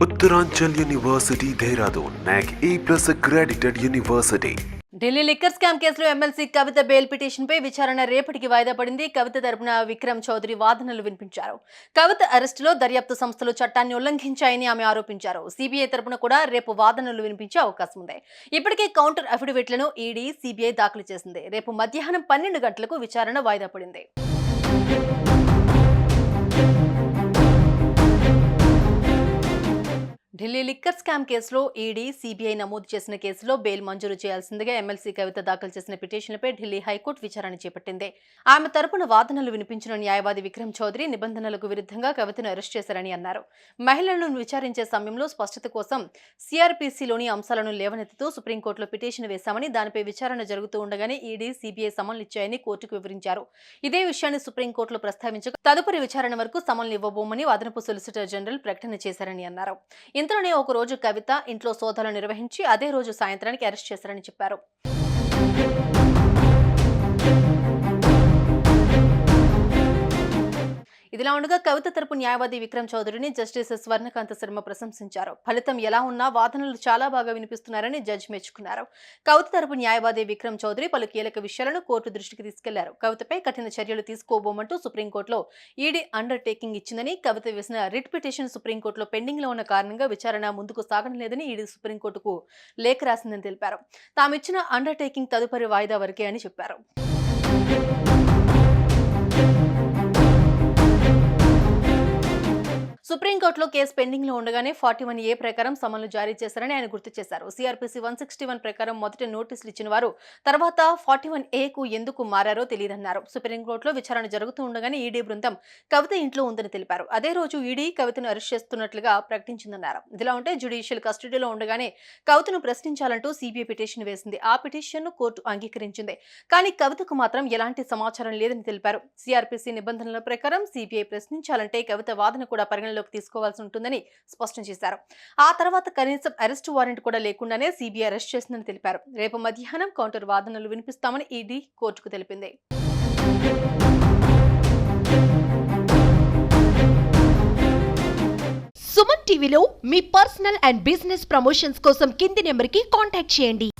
Uttaranchal University, Dehradun, NAC A+ accredited university. Delhi liquor scam కేసులో MLC కవిత bail పిటిషన్పై విచారణ రేపటికి వాయిదా పడింది. కవిత తరపున విక్రమ్ చౌదరి వాదనలు వినిపించారు. కవిత అరెస్టులో దర్యాప్తు సంస్థలు చట్టాన్ని ఉల్లంఘించాయని ఆమె ఆరోపించారు. సిబిఐ తరపున కూడా రేపు వాదనలు వినిపించే అవకాశం ఉంది. ఇప్పటికే కౌంటర్ అఫిడవిట్లను ఈడీ, సిబిఐ దాఖలు చేసింది. రేపు మధ్యాహ్నం 12 గంటలకు విచారణ వాయిదా పడింది. ఢిల్లీ లిక్కర్ స్కామ్ కేసులో ఈడీ, సిబిఐ నమోదు చేసిన కేసులో బెయిల్ మంజూరు చేయాల్సిందిగా ఎమ్మెల్సీ కవిత దాఖలు చేసిన పిటిషన్లపై ఢిల్లీ హైకోర్టు విచారణ చేపట్టింది. ఆమె తరపున వాదనలు వినిపించిన న్యాయవాది విక్రమ్ చౌదరి నిబంధనలకు విరుద్ధంగా కవితను అరెస్ట్ చేశారని అన్నారు. మహిళలను విచారించే సమయంలో స్పష్టత కోసం సిఆర్పిసిలోని అంశాలను లేవనెత్తుతూ సుప్రీంకోర్టులో పిటిషన్ వేశామని, దానిపై విచారణ జరుగుతూ ఉండగానే ఈడీ, సిబిఐ సమన్లు ఇచ్చాయని కోర్టుకు వివరించారు. ఇదే విషయాన్ని సుప్రీంకోర్టులో ప్రస్తావించగా తదుపరి విచారణ వరకు సమన్లు ఇవ్వబోమని అదనపు సొలిసిటర్ జనరల్ ప్రకటన చేశారని అన్నారు. ఇంతలోనే ఒక రోజు కవిత ఇంట్లో సోదాలు నిర్వహించి అదే రోజు సాయంత్రానికి అరెస్ట్ చేశారని చెప్పారు. ఇదిలా ఉండగా కవిత తరపు న్యాయవాది విక్రమ్ చౌదరిని జస్టిస్ స్వర్ణకాంత శర్మ ప్రశంసించారు. ఫలితం ఎలా ఉన్నా వాదనలు చాలా బాగా వినిపిస్తున్నారని జడ్జి మెచ్చుకున్నారు. కవిత తరపు న్యాయవాది విక్రమ్ చౌదరి పలు కీలక విషయాలను కోర్టు దృష్టికి తీసుకెళ్లారు. కవితపై కఠిన చర్యలు తీసుకోబోమంటూ సుప్రీంకోర్టులో ఈడీ అండర్ టేకింగ్ ఇచ్చిందని, కవిత వేసిన రిట్ పిటిషన్ సుప్రీంకోర్టులో పెండింగ్ లో ఉన్న కారణంగా విచారణ ముందుకు సాగడం లేదని ఈడీ సుప్రీంకోర్టుకు లేఖ రాసిందని తెలిపారు. తామిచ్చిన అండర్ టేకింగ్ తదుపరి వాయిదా వరకే అని చెప్పారు. సుప్రీంకోర్టులో కేసు పెండింగ్ లో ఉండగానే 41A ప్రకారం సమన్లు జారీ చేశారని ఆయన గుర్తు చేశారు. సిఆర్పిసి 161 ప్రకారం మొదట నోటీసులు ఇచ్చిన వారు తర్వాత 41A ఎందుకు మారారో తెలియదన్నారు. సుప్రీంకోర్టులో విచారణ జరుగుతూ ఉండగానే ఈడీ బృందం కవిత ఇంట్లో ఉందని తెలిపారు. అదే రోజు ఈడీ కవితను అరెస్ట్ చేస్తున్నట్లుగా ప్రకటించిందన్నారు. ఇదిలా ఉంటే జ్యుడిషియల్ కస్టడీలో ఉండగానే కవితను ప్రశ్నించాలంటూ సిబిఐ పిటిషన్ వేసింది. ఆ పిటిషన్ ను కోర్టు అంగీకరించింది. కానీ కవితకు మాత్రం ఎలాంటి సమాచారం లేదని తెలిపారు. సిఆర్పిసి నిబంధనల ప్రకారం సిబిఐ ప్రశ్నించాలంటే కవిత వాదన కూడా పరిగణలోకి తీసుకోవాల్సి ఉంటుందని స్పష్టం చేశారు. ఆ తర్వాత కనీసం అరెస్టు వారెంట్ కూడా లేకుండానే సిబిఐ అరెస్ట్ చేసిందని తెలిపారు. రేపు మధ్యాహ్నం కౌంటర్ వాదనలు వినిపిస్తామని ఈడీ కోర్టుకు తెలిపింది. సుమన్ టీవీలో మీ పర్సనల్ అండ్ బిజినెస్ ప్రమోషన్స్ కోసం కింది నెంబర్కి కాంటాక్ట్ చేయండి.